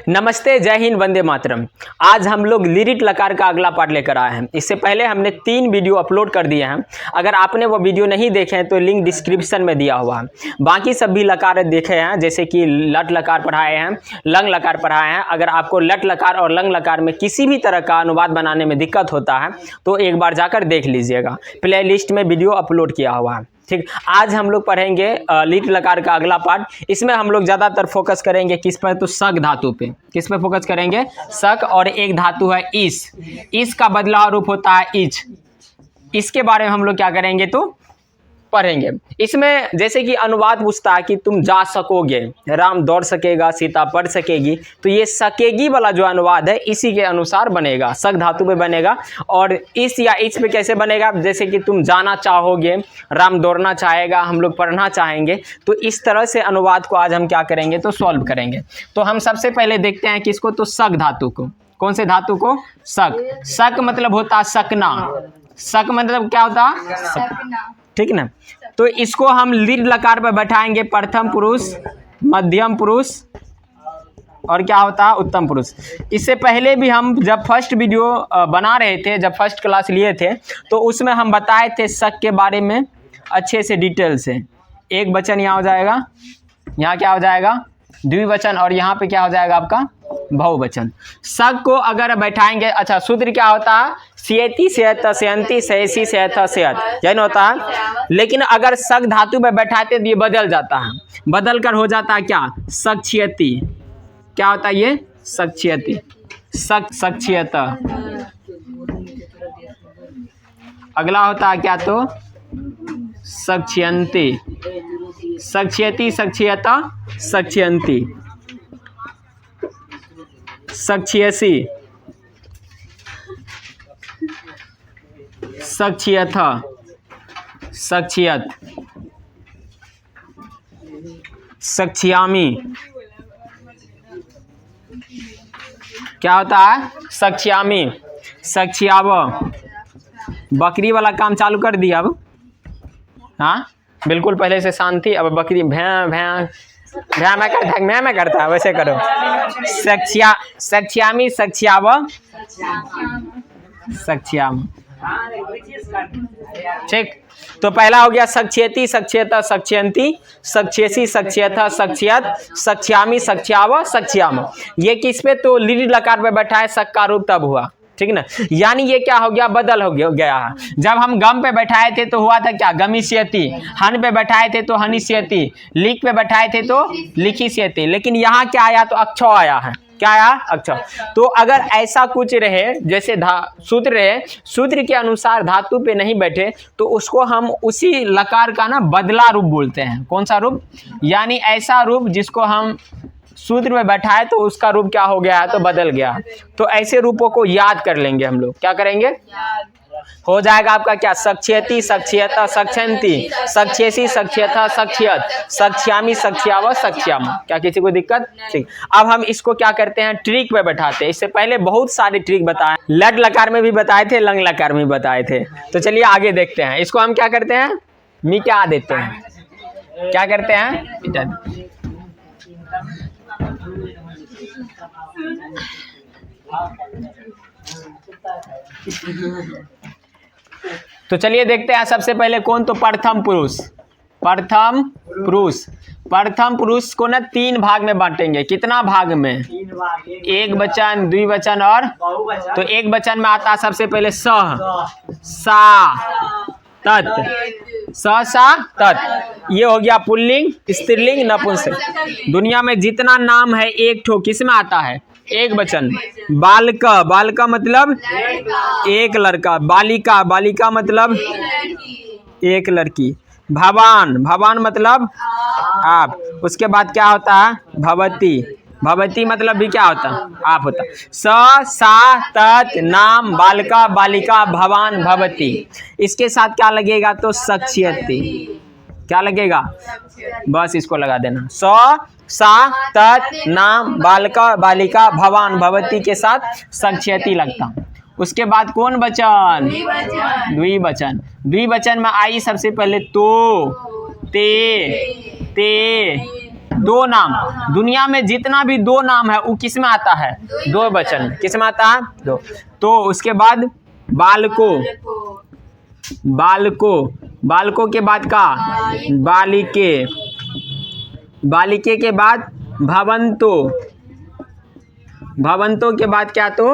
नमस्ते, जय हिंद, वंदे मातरम। आज हम लोग लिरिट लकार का अगला पार्ट लेकर आए हैं। इससे पहले हमने 3 वीडियो अपलोड कर दिए हैं। अगर आपने वो वीडियो नहीं देखे हैं तो लिंक डिस्क्रिप्शन में दिया हुआ है। बाकी सभी लकार देखे हैं, जैसे कि लट लकार पढ़ाए हैं, लंग लकार पढ़ाए हैं। अगर आपको लट लकार और लंग लकार में किसी भी तरह का अनुवाद बनाने में दिक्कत होता है तो एक बार जाकर देख लीजिएगा, प्ले लिस्ट में वीडियो अपलोड किया हुआ है। ठीक, आज हम लोग पढ़ेंगे लिट लकार का अगला पार्ट। इसमें हम लोग ज़्यादातर फोकस करेंगे किस पर, तो सक धातु पे। किस पे फोकस करेंगे? सक। और एक धातु है इस का बदलाव रूप होता है इच। इसके बारे में हम लोग क्या करेंगे तो पढ़ेंगे। इसमें जैसे कि अनुवाद पूछता है कि तुम जा सकोगे, राम दौड़ सकेगा, सीता पढ़ सकेगी, तो ये सकेगी वाला जो अनुवाद है इसी के अनुसार बनेगा, सक धातु पे बनेगा। और इस या इच पे कैसे बनेगा? जैसे कि तुम जाना चाहोगे, राम दौड़ना चाहेगा, हम लोग पढ़ना चाहेंगे। तो इस तरह से अनुवाद को आज हम क्या करेंगे तो सॉल्व करेंगे। तो हम सबसे पहले देखते हैं किसको, तो सक धातु को। कौन से धातु को? सक। सक मतलब होता है सकना। सक मतलब क्या होता है? सकना। ठीक ना। तो इसको हम लिट लकार पर बैठाएंगे, प्रथम पुरुष, मध्यम पुरुष और क्या होता है उत्तम पुरुष। इससे पहले भी हम जब फर्स्ट वीडियो बना रहे थे, जब फर्स्ट क्लास लिए थे, तो उसमें हम बताए थे सक के बारे में अच्छे से डिटेल से। एक वचन यहाँ हो जाएगा, यहाँ क्या हो जाएगा द्विवचन, और यहाँ पे क्या हो जाएगा आपका बहुवचन। सक को अगर बैठाएंगे, अच्छा सूत्र क्या होता है? सियति सेयत सेयंती सेयसी सेयथ सेयत, यही होता है। लेकिन अगर सक धातु पे बैठाते तो ये बदल जाता है, बदल कर हो जाता है क्या? सक्छियति। क्या होता है ये? सक्छियति। सक्छियत। अगला होता है क्या तो सक्छियंती। सक्छियति, सक्छियता, सक्छियंती, सक्छियसी, सक्छियथ, सक्छियत, सक्छियामी। क्या होता है? सक्छियामी, सक्छियाव। बकरी वाला काम चालू कर दिया अब। हाँ बिल्कुल, पहले से शांति। अब बकरी भैं भैं भैं मैं करता है, वैसे करो। सक्छियामी, सक्छियाव, सक्छियाम। ठीक, तो पहला हो गया सक्छियति, सक्छियता, सक्छियंती, सक्छियसी, सक्छियथ, सक्छियत, सक्छियामी, सक्छियाव, सक्छियाम। ये किस पे? तो लिट लकार पे बैठा है, सक का रूप तब हुआ। ठीक ना। यानी ये क्या हो गया? बदल हो गया है। जब हम गम पे बैठाए थे तो हुआ था क्या? गमिष्यति। हन पे बैठाए थे तो हनिष्यति। लिख पे बैठाए थे तो लिखिष्यति। लेकिन यहाँ क्या आया? तो अक्षौ आया है। क्या आया? अक्षौ। तो अगर ऐसा कुछ रहे, जैसे सूत्र रहे, सूत्र के अनुसार धातु पे नहीं बैठे, तो उसको हम उसी लकार का ना बदला रूप बोलते हैं। कौन सा रूप? यानी ऐसा रूप जिसको हम सूत्र में बैठाए तो उसका रूप क्या हो गया है? तो बदल गया। तो ऐसे रूपों को याद कर लेंगे हम लोग। क्या करेंगे? हो जाएगा आपका क्या? सक्छियति, सक्छियता, सक्छयंती, सक्छियसी, सक्छियथा, सक्छियत, सक्छियामी, सक्छियाव, सक्छियाम। क्या किसी को दिक्कत? ठीक। अब हम इसको क्या करते हैं? ट्रिक पे बैठाते हैं। इससे पहले बहुत सारे ट्रिक बताए, लट लकार में भी बताए थे, लंग लकार में भी बताए थे। तो चलिए आगे देखते हैं। इसको हम क्या करते हैं? मिटा देते हैं। क्या करते हैं? मिटा। तो चलिए देखते हैं सबसे पहले कौन, तो प्रथम पुरुष। प्रथम पुरुष। प्रथम पुरुष को ना 3 भाग में बांटेंगे। कितना भाग में? एक वचन, द्विवचन और तो एक वचन में आता है सबसे पहले स, सा, तत्। स, सा, तत्। ये हो गया पुल्लिंग, स्त्रीलिंग, नपुंसक। दुनिया में जितना नाम है एक ठो किस में आता है? एक वचन। बालका, बालका मतलब एक लड़का। बालिका, बालिका मतलब एक लड़की। भवान, भवान मतलब आप। उसके बाद क्या होता है? भवती, भवती मतलब भी क्या होता है? आप होता। स, सा, तत्, नाम, बालका, बालिका, भवान, भवती। इसके साथ क्या लगेगा? तो सक्छियति। क्या लगेगा? बस इसको लगा देना। स, सा, तत्, नाम, बालका, बालिका, भवान, भवती के साथ सक्छियति लगता। उसके बाद कौन वचन? द्विवचन। द्विवचन में आई सबसे पहले तो, ते, ते, दो नाम। दुनिया में जितना भी दो नाम है वो किस में आता है? दो वचन। किस में आता है? दो। तो उसके बाद बालको, बालको, बालको के बाद का बालिके, बालिके के बाद भवंतो, भवंतो के बाद क्या? तो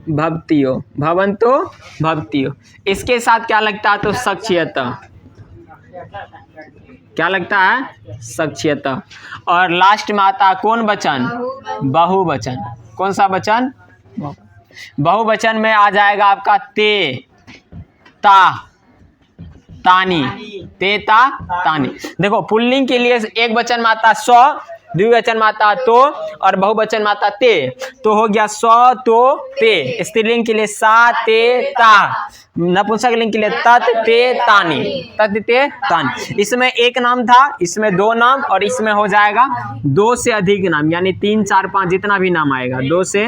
भवतियो, भवंतो भवतियो। इसके साथ क्या लगता है? तो सक्षयता। क्या लगता है? सक्षयता। और लास्ट में आता है कौन वचन? बहुवचन। कौन सा वचन? बहुवचन में आ जाएगा आपका ते, ता, तानी, ते, ता, तानी। देखो पुल्लिंग के लिए एक वचन में आता सौ, द्विवचन में आता तो, और बहुवचन में आता ते। तो हो गया सौ, तो, ते। स्त्रीलिंग के लिए सा, ते, ता। नपुंसकलिंग के लिए तत, ते, तानी, तत, ते, तानी। इसमें एक नाम था, इसमें दो नाम, और इसमें हो जाएगा दो से अधिक नाम, यानी 3, 4, 5 जितना भी नाम आएगा, दो से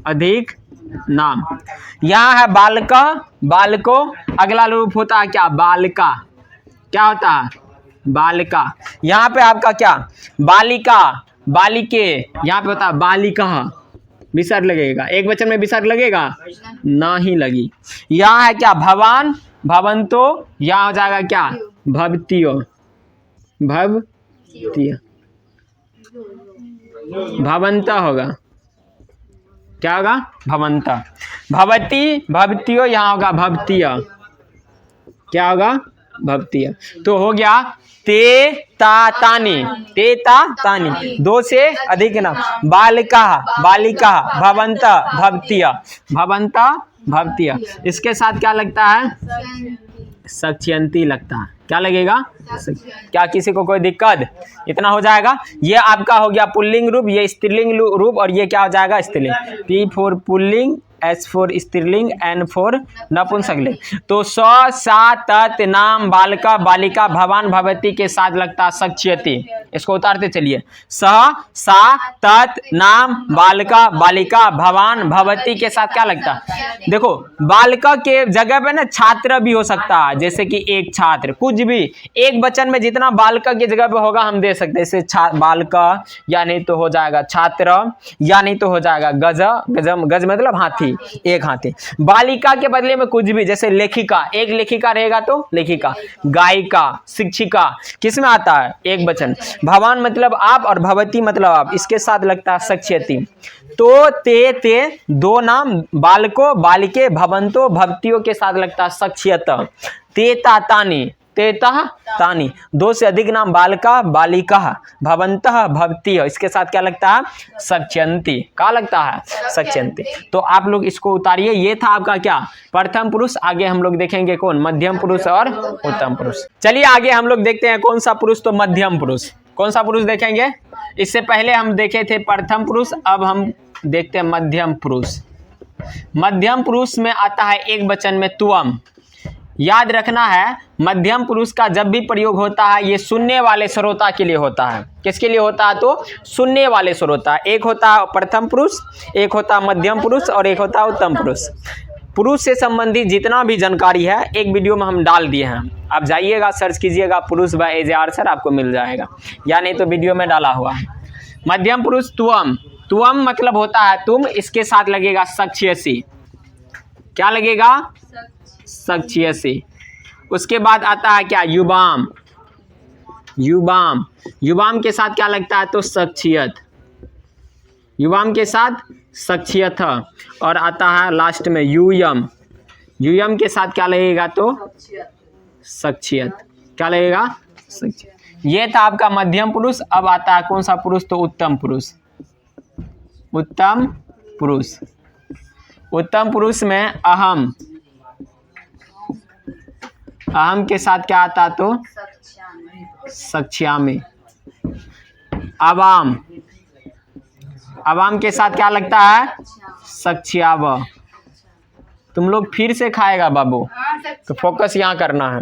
अधिक नाम। यहाँ है बालका, बालको। अगला रूप होता है क्या? बालिका। क्या होता है? बालिका। यहाँ पे आपका क्या? बालिका, बालिके। यहाँ पे होता है बालिका। विसर्ग लगेगा, एक वचन में विसर्ग लगेगा? नहीं लगी। यहाँ है क्या? भवान, भवंतो। यहाँ हो जाएगा क्या? भवतियो, भवतियो, भवंता होगा। क्या होगा? भवंता। भवती, भवतियो। यहाँ होगा भवतिया। क्या होगा? भवतिया। तो हो गया ते, ता, तानी, ते, ता, तानी। दो से अधिक नाम। बालिका, बालिका, भवंता, भवतिया, भवंता, भवतिया। इसके साथ क्या लगता है? सक्षयंती लगता है। क्या लगेगा? क्या किसी को कोई दिक्कत? इतना हो जाएगा। ये आपका हो गया पुल्लिंग रूप, ये स्त्रीलिंग रूप, और ये क्या हो जाएगा? स्त्रीलिंग। P for pulling, S for स्त्रीलिंग, N फॉर नपुंसकलिंग। तो स, सा, तत्, नाम, बालिका, बालिका, भवान, भवती के साथ लगता है सक्षयति। इसको उतारते चलिए। स, सा, तत्, नाम, बालिका, बालिका, भवान, भवती के साथ क्या लगता है? देखो बालिका के जगह पे ना छात्र भी हो सकता है, जैसे कि एक छात्र, कुछ भी एक वचन में जितना बालिका की जगह पे होगा हम दे सकते हैं। जैसे बालिका, या नहीं तो हो जाएगा छात्र, या नहीं तो हो जाएगा गज, गजम, गज मतलब हाथी, एक हाथी। बालिका के बदले में कुछ भी, जैसे लेखिका, एक लेखिका रहेगा तो लेखिका। गायिका, शिक्षिका, किस में आता है? एक वचन। भवान मतलब आप, और भवती मतलब आप, इसके साथ लगता है सक्षयति। तो ते, दो नाम, बालको, बालिके, भवंतो, भवतियों के साथ लगता है सक्षयत। ते, ता, तानी, तेता, तानी। दो से अधिक नाम, बालिका, बालिका, भवंतः, भवती। इसके साथ क्या लगता है? सक्षयंती। क्या लगता है? सक्षयंती। तो आप लोग इसको उतारिए। ये था आपका क्या? प्रथम पुरुष। आगे हम लोग देखेंगे कौन? मध्यम पुरुष और उत्तम पुरुष। चलिए आगे हम लोग देखते हैं कौन सा पुरुष? तो मध्यम पुरुष। कौन सा पुरुष देखेंगे? इससे पहले हम देखे थे प्रथम पुरुष, अब हम देखते हैं मध्यम पुरुष। मध्यम पुरुष में आता है एक वचन में तुअम। याद रखना है, मध्यम पुरुष का जब भी प्रयोग होता है ये सुनने वाले श्रोता के लिए होता है। किसके लिए होता है? तो सुनने वाले श्रोता। एक होता है प्रथम पुरुष, एक होता है मध्यम पुरुष, और एक होता है उत्तम पुरुष। पुरुष से संबंधित जितना भी जानकारी है एक वीडियो में हम डाल दिए हैं, आप जाइएगा सर्च कीजिएगा पुरुष बाय एजे आर्चर, आपको मिल जाएगा, या नहीं तो वीडियो में डाला हुआ है। मध्यम पुरुष तुअम। तुअम मतलब होता है तुम, इसके साथ लगेगा सक्षयसी। क्या लगेगा? सक्षयसी। उसके बाद आता है क्या? युवाम। युवाम, युवाम के साथ क्या लगता है? तो सक्षयत। युवाम के साथ सक्षयत। और आता है लास्ट में यूयम। यूयम के साथ क्या लगेगा? तो सक्षयत। क्या लगेगा? सक्षयत। ये था आपका मध्यम पुरुष। अब आता है कौन सा पुरुष? तो उत्तम पुरुष। उत्तम पुरुष। उत्तम पुरुष में अहम। अहम के साथ क्या आता? तो सक्ष्यामि। अवाम। अवाम के साथ क्या लगता है? सक्ष्याव। तुम लोग फिर से खाएगा बाबू, तो फोकस यहाँ करना है।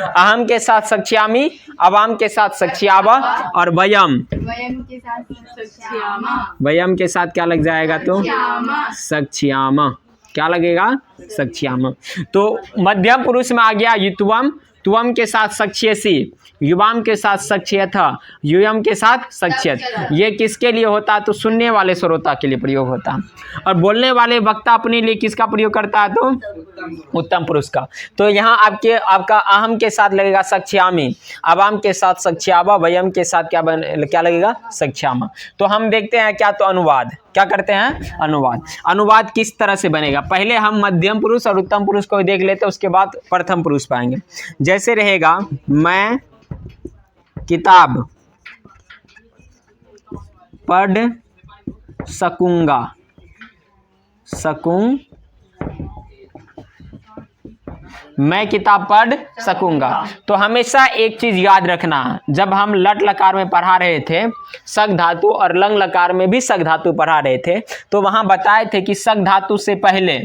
अहम के साथ सक्ष्यामि, अवाम के साथ सक्ष्याव, और वयम। वयम के साथ क्या लग जाएगा? तो सक्ष्याम। क्या लगेगा? सक्ष्याम। तो मध्यम पुरुष में आ गया युत्वम। तुअम के साथ सक्षयसी, युवाम के साथ सक्ष्यथ, युयम के साथ सक्ष्यथ। ये किसके लिए होता है? तो सुनने वाले श्रोता के लिए प्रयोग होता है। और बोलने वाले वक्ता अपने लिए किसका प्रयोग करता है? तो उत्तम पुरुष का। तो यहाँ आपका अहम के साथ लगेगा सक्ष्यामि, अवाम के साथ सक्ष्यावा, वयम के साथ क्या लगेगा? सक्ष्यामा। तो हम देखते हैं क्या, तो अनुवाद क्या करते हैं? अनुवाद। अनुवाद किस तरह से बनेगा? पहले हम मध्यम पुरुष और उत्तम पुरुष को देख लेते हैं, उसके बाद प्रथम पुरुष पाएंगे। जैसे रहेगा, मैं किताब पढ़ सकूंगा, मैं किताब पढ़ सकूंगा। तो हमेशा एक चीज याद रखना, जब हम लट लकार में पढ़ा रहे थे सक धातु और लंग लकार में भी सक धातु पढ़ा रहे थे, तो वहां बताए थे कि सक धातु से पहले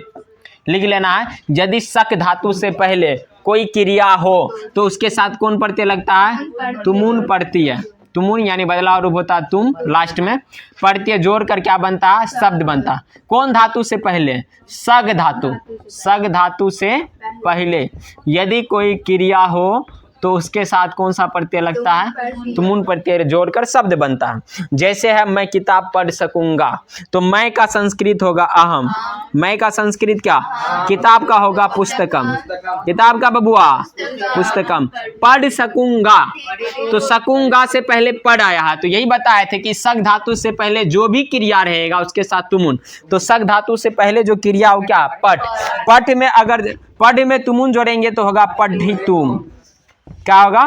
लिख लेना है, यदि सक धातु से पहले कोई क्रिया हो तो उसके साथ कौन प्रत्यय लगता है? तुमुन प्रत्यय। तुमुन यानी बदलाव रूप होता है तुम, लास्ट में प्रत्यय जोड़कर क्या बनता है? शब्द बनता है। कौन धातु से पहले? सग धातु। सग धातु से पहले यदि कोई क्रिया हो तो उसके साथ कौन सा प्रत्यय लगता है? तुमुन प्रत्यय जोड़कर शब्द बनता है। जैसे है मैं किताब पढ़ सकूंगा, तो मैं का संस्कृत होगा अहम, मैं का संस्कृत क्या? किताब का होगा पुस्तकम, किताब का बबुआ पुस्तकम। पढ़ सकूंगा, तो सकूंगा से पहले पढ़ आया है, तो यही बताए थे कि सक धातु से पहले जो भी क्रिया रहेगा उसके साथ तुमुन। तो सक धातु से पहले जो क्रिया हो क्या? पठ। पठ में अगर पढ़ में तुमुन जोड़ेंगे तो होगा पठितुम, क्या होगा?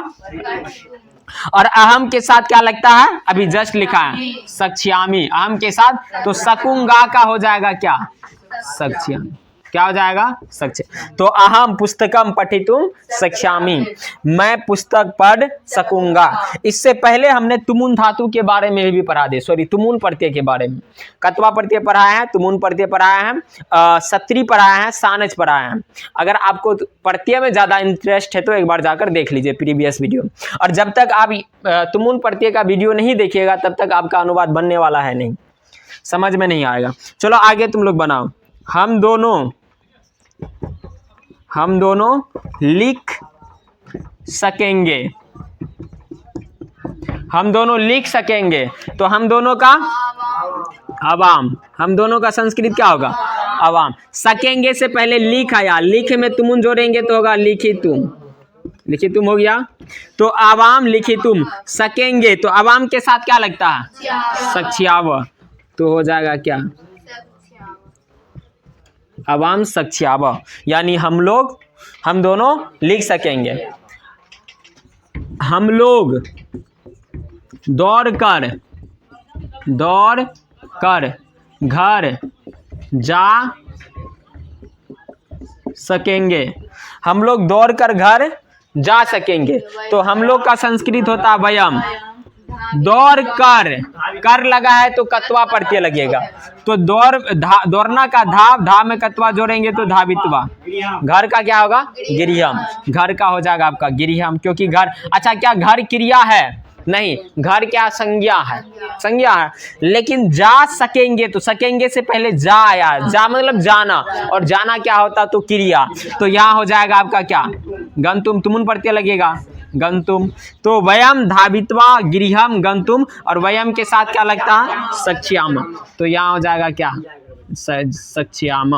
और अहम के साथ क्या लगता है? अभी जस्ट लिखा है सक्ष्यामि, अहम के साथ, तो सकूंगा का हो जाएगा क्या? सक्ष्यामि। क्या हो जाएगा? सक्ष्य। तो अहम पुस्तकम पठितुम सक्ष्यामि, मैं पुस्तक पढ़ सकूंगा। इससे पहले हमने तुमुन धातु के बारे में भी पढ़ा दे, सॉरी तुमुन प्रत्यय के बारे में। कत्वा प्रत्यय पढ़ाया है, तुमुन प्रत्यय पढ़ाया है, सत्री पढ़ाया है, सानच पढ़ाया है। अगर आपको प्रत्यय में ज्यादा इंटरेस्ट है तो एक बार जाकर देख लीजिए प्रीवियस वीडियो। और जब तक आप तुमुन प्रत्यय का वीडियो नहीं देखिएगा तब तक आपका अनुवाद बनने वाला है नहीं, समझ में नहीं आएगा। चलो आगे तुम लोग बनाओ। हम दोनों लिख सकेंगे, हम दोनों लिख सकेंगे। तो हम दोनों का अवाम, हम दोनों का संस्कृत क्या होगा? अवाम। सकेंगे से पहले लिख आया, लिख में तुमुन जोड़ेंगे तो होगा लिखितुम, लिखितुम हो गया। तो अवाम लिखितुम, सकेंगे तो अवाम के साथ क्या लगता है? सक्ष्याव, तो हो जाएगा क्या? अवाम सक्ष्याव, यानी हम दोनों लिख सकेंगे। हम लोग दौड़ कर घर जा सकेंगे, हम लोग दौड़ कर घर जा सकेंगे। तो हम लोग का संस्कृत होता है वयम। दौड़ कर लगा है तो कत्वा प्रत्यय लगेगा, तो दौड़ना का धा में कत्वा जोड़ेंगे तो धावित्वा। घर का क्या होगा? गिरिहम, घर का हो जाएगा आपका गिरिहम, क्योंकि घर, अच्छा क्या घर क्रिया है? नहीं, घर क्या संज्ञा है, संज्ञा है। लेकिन जा सकेंगे, तो सकेंगे से पहले जा आया, जा मतलब जाना, और जाना क्या होता? तो क्रिया। तो यहाँ हो जाएगा आपका क्या? गंतुम, तुमुन प्रत्यय लगेगा गंतुम। तो वयम धावित्वा गिरिहम गंतुम, और वयम के साथ क्या लगता है? सक्ष्याम। तो यहाँ हो जाएगा क्या? सक्ष्याम।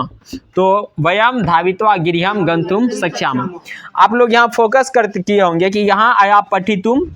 तो वयम धावित्वा गिरिहम गंतुम सक्ष्याम। आप लोग यहाँ फोकस किए होंगे कि यहाँ आया पठितुम,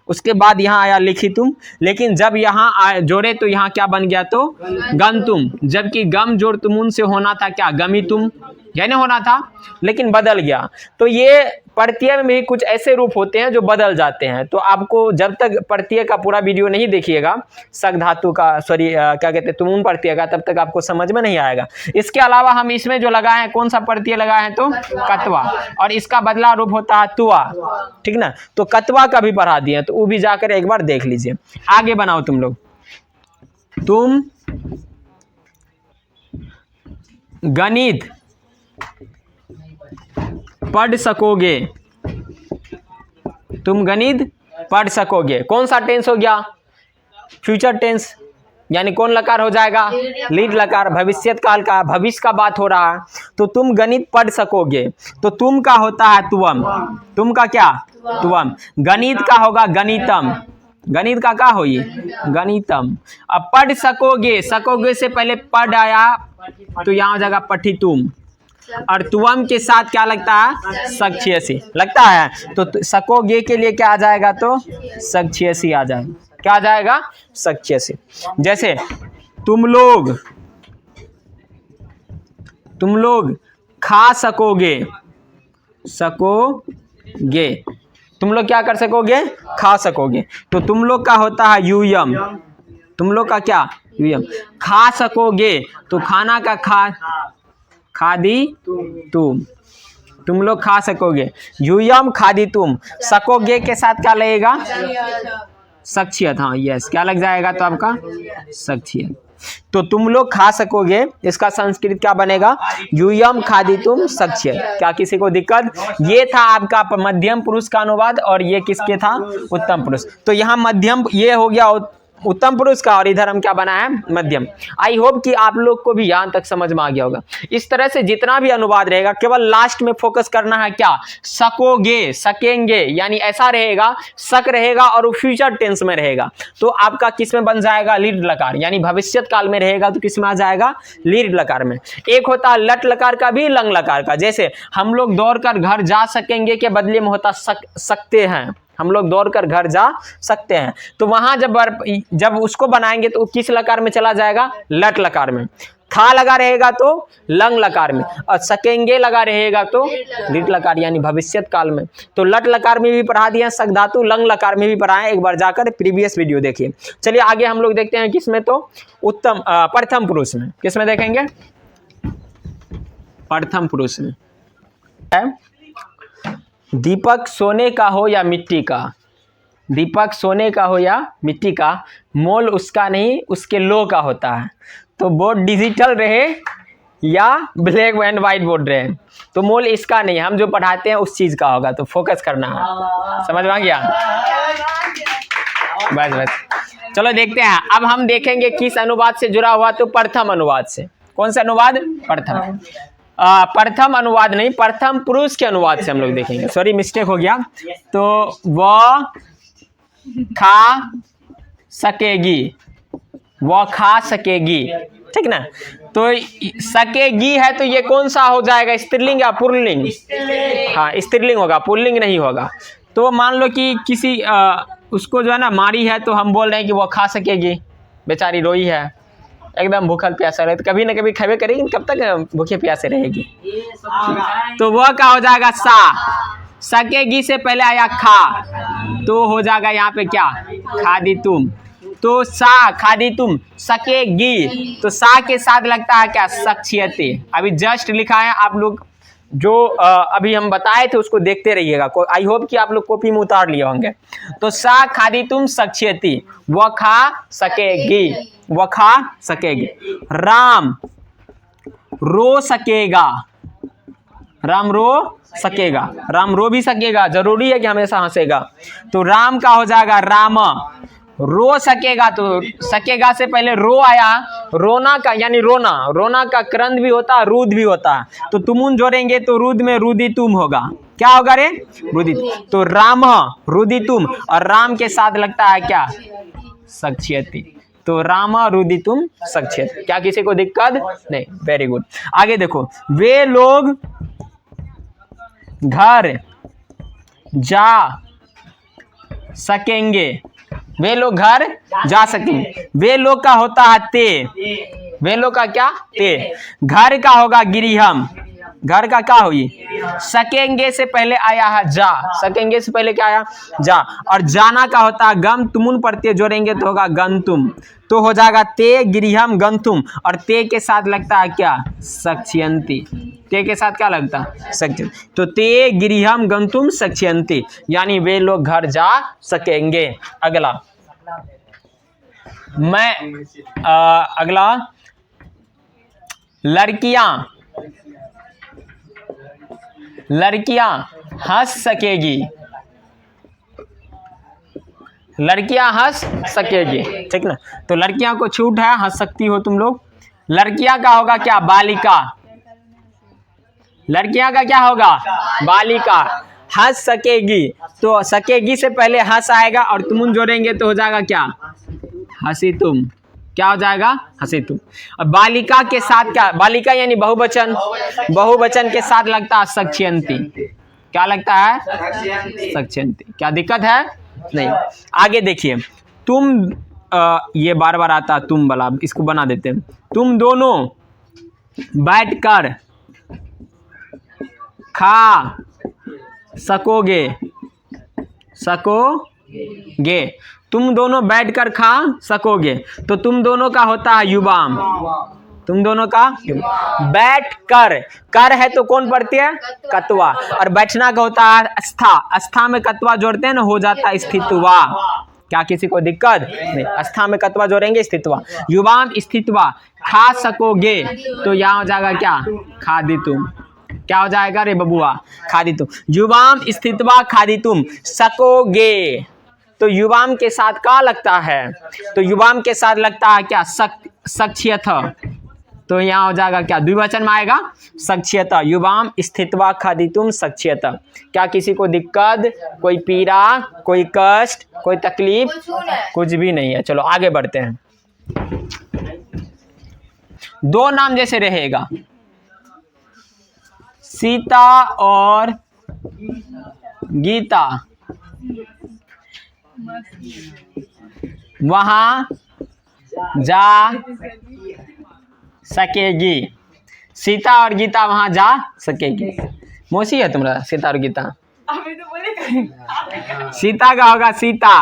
उसके बाद यहाँ आया लिखितुम, लेकिन जब यहाँ जोड़े तो यहाँ क्या बन गया? तो गंतुम, जबकि गम जोड़ तुमुन से होना था क्या? गमितुम, यानी होना था, लेकिन बदल गया। तो ये प्रत्यय में भी कुछ ऐसे रूप होते हैं जो बदल जाते हैं। तो आपको जब तक प्रत्यय का पूरा वीडियो नहीं देखिएगा, सक धातु का, सॉरी क्या कहते हैं, तुमुन प्रत्यय का, तब तक आपको समझ में नहीं आएगा। इसके अलावा हम इसमें जो लगाए हैं, कौन सा प्रत्यय लगाए हैं? तो कत्वा, और इसका बदला रूप होता है तुआ, ठीक ना। तो कत्वा का भी पढ़ा दिए, तो वो भी जाकर एक बार देख लीजिए। आगे बनाओ तुम लोग। तुम गणित पढ़ सकोगे, तुम गणित पढ़ सकोगे। कौन सा टेंस हो गया? फ्यूचर टेंस, यानी कौन लकार हो जाएगा? लीड लकार, भविष्यत काल का, भविष्य का बात हो रहा है। तो तुम गणित पढ़ सकोगे, तो तुम का होता है तुम, तुम का क्या? तुवम। गणित का होगा गणितम, गणित का क्या हो ये गणितम। अब पढ़ सकोगे, सकोगे से पहले पढ़ आया तो यहाँ हो जाएगा पठितुम, और तुवम के साथ क्या लगता है सक्ष्यसि लगता है, तो सकोगे के लिए क्या आ जाएगा तो सक्ष्यसि आ जाएगा, क्या आ जाएगा सक्ष्यसि। जैसे तुम लोग खा सकोगे, सकोगे, तुम लोग क्या कर सकोगे खा सकोगे, तो तुम लोग का होता है यूयम, तुम लोग का क्या यूयम। खा सकोगे तो खाना का खादी तुम लोग खा सकोगे, यूयम खादी तुम। सकोगे के साथ क्या लगेगा सक्ष्यत, हाँ यस, क्या लग जाएगा तो आपका सक्ष्यत। तो तुम लोग खा सकोगे, इसका संस्कृत क्या बनेगा यूयम खादितुम सक्ष्यत। क्या किसी को दिक्कत? ये था आपका मध्यम पुरुष का अनुवाद, और ये किसके था उत्तम पुरुष। तो यहाँ मध्यम ये हो गया उत्तम पुरुष का, और इधर हम क्या बना है मध्यम। आई होप कि आप लोग को भी यहाँ तक समझ में आ गया होगा। इस तरह से जितना भी अनुवाद रहेगा केवल लास्ट में फोकस करना है क्या सकोगे, सकेंगे, यानी ऐसा रहेगा सक रहेगा और वो फ्यूचर टेंस में रहेगा, तो आपका किस में बन जाएगा लीड लकार, यानी भविष्यत काल में रहेगा तो किस में आ जाएगा लीड लकार में। एक होता है लट लकार का भी लंग लकार का, जैसे हम लोग दौड़कर घर जा सकेंगे के बदले में होता सकते हैं, हम लोग दौड़कर घर जा सकते हैं, तो वहां जब उसको बनाएंगे तो किस लकार में चला जाएगा लट लकार में। था लगा रहेगा तो लंग लकार में, और सकेंगे लगा रहेगा तो लिट लकार यानी भविष्यत काल में। तो लट लकार में भी पढ़ा दिया सक धातु, लंग लकार में भी पढ़ाए, एक बार जाकर प्रीवियस वीडियो देखिए। चलिए आगे हम लोग देखते हैं किसमें तो उत्तम प्रथम पुरुष में, किसमें देखेंगे प्रथम पुरुष में। दीपक सोने का हो या मिट्टी का, दीपक सोने का हो या मिट्टी का, मोल उसका नहीं उसके लो का होता है। तो बोर्ड डिजिटल रहे या ब्लैक एंड व्हाइट बोर्ड रहे, तो मोल इसका नहीं, हम जो पढ़ाते हैं उस चीज का होगा, तो फोकस करना है। समझ में आ गया? बस चलो देखते हैं। अब हम देखेंगे किस अनुवाद से जुड़ा हुआ, तो प्रथम अनुवाद से। कौन सा अनुवाद? प्रथम। प्रथम अनुवाद नहीं, प्रथम पुरुष के अनुवाद से हम लोग देखेंगे। सॉरी मिस्टेक हो गया। तो वह खा सकेगी, वह खा सकेगी, ठीक ना। तो सकेगी है तो ये कौन सा हो जाएगा स्त्रीलिंग या पुल्लिंग? हाँ स्त्रीलिंग होगा, पुल्लिंग नहीं होगा। तो मान लो कि किसी उसको जो है ना मारी है, तो हम बोल रहे हैं कि वो खा सकेगी, बेचारी रोई है, एकदम भूखल प्यासा रहे, तो कभी ना कभी खावे करेगी, कब तक भूखे प्यासे रहेगी। तो वह क्या हो जाएगा सा, सकेगी से पहले आया खा, तो हो जाएगा यहाँ पे क्या खादी तुम। तो सा खादी तुम सकेगी, तो सा के साथ लगता है क्या सक्ष्यते। अभी जस्ट लिखा है, आप लोग जो अभी हम बताए थे उसको देखते रहिएगा। आई होप कि आप लोग कॉपी में उतार लिए होंगे। तो सा खादी तुम सक्ष्यति, वह खा सकेगी, वह खा सकेगी। राम रो सकेगा, राम रो सकेगा, राम रो भी सकेगा, जरूरी है कि हमेशा हंसेगा। तो राम का हो जाएगा राम। रो सकेगा, तो सकेगा से पहले रो आया, रोना का यानी रोना, रोना का क्रंद भी होता है, रुद भी होता है, तो तुमुन जोड़ेंगे तो रुद में रुदी तुम होगा। क्या होगा रे रुदी। तो राम रुदी तुम, और राम के साथ लगता है क्या सक्ष्यति, तो राम रुदी तुम सक्ष्यति। क्या किसी को दिक्कत नहीं? Very good. आगे देखो, वे लोग घर जा सकेंगे, वे लोग घर जा सकेंगे। वे लोग का होता है ते, वे लोग का क्या ते। घर का होगा गिरिहम, घर का क्या हुई सकेंगे से पहले आया है जा, सकेंगे से पहले क्या आया जा, और जाना का होता है गम, तुमुन प्रत्यय जोड़ेंगे तो होगा गंतुम, तो हो जाएगा ते गिरिहम गंतुम, और ते के साथ लगता है क्या सक्ष्यन्ति, ते के साथ क्या लगता है सक्ष्यन्ति। तो ते गिरिहम गंतुम सक्ष्यन्ति, यानी वे लोग घर जा सकेंगे। अगला मैं अगला लड़कियां हंस सकेगी, लड़कियां हंस सकेगी, ठीक ना। तो लड़कियां को छूट है, हंस सकती हो तुम लोग। लड़कियां का होगा क्या बालिका, लड़कियां का क्या होगा बालिका। हंस सकेगी, तो सकेगी से पहले हंस आएगा और तुम जोड़ेंगे तो हो जाएगा क्या, हंसी तुम। क्या हो जाएगा, हंसी तुम। और बालिका के साथ क्या, बालिका यानी बहुवचन, बहुवचन के साथ लगता है सख्यंती। क्या लगता है, सख्यंती। क्या दिक्कत है, नहीं। आगे देखिए, तुम ये बार बार आता है तुम वाला, इसको बना देते हैं। तुम दोनों बैठकर खा सकोगे, सकोगे, तुम दोनों बैठकर खा सकोगे, तो तुम दोनों का होता है युवाम, तुम दोनों का बैठ कर, कर है तो कौन पढ़ती है, कत्वा, और बैठना का होता है अस्था, अस्था में कत्वा जोड़ते हैं ना, हो जाता है स्थितवा। क्या किसी को दिक्कत नहीं, अस्था में कत्वा जोड़ेंगे स्थितवा। युवाम स्थितवा खा सकोगे, तो यहाँ हो जाएगा क्या, खादी तुम। क्या हो जाएगा रे बबुआ, खादी तुम। युवाम स्थितवा खादी तुम सकोगे, तो युवाम के साथ क्या लगता है, तो युवाम के साथ लगता है क्या, सख्यथ, तो यहाँ हो जाएगा क्या, द्विवचन में आएगा सख्यत। युवाम स्थितवा खादितुम सख्यत। क्या किसी को दिक्कत, कोई पीड़ा, कोई कष्ट, कोई तकलीफ, कुछ भी नहीं है। चलो आगे बढ़ते हैं। दो नाम जैसे रहेगा, सीता और गीता, वहां जा सकेगी, सीता और गीता वहां जा सकेगी। मौसी है तुम्हारा सीता और गीता, अभी तो बोले सीता का होगा सीता,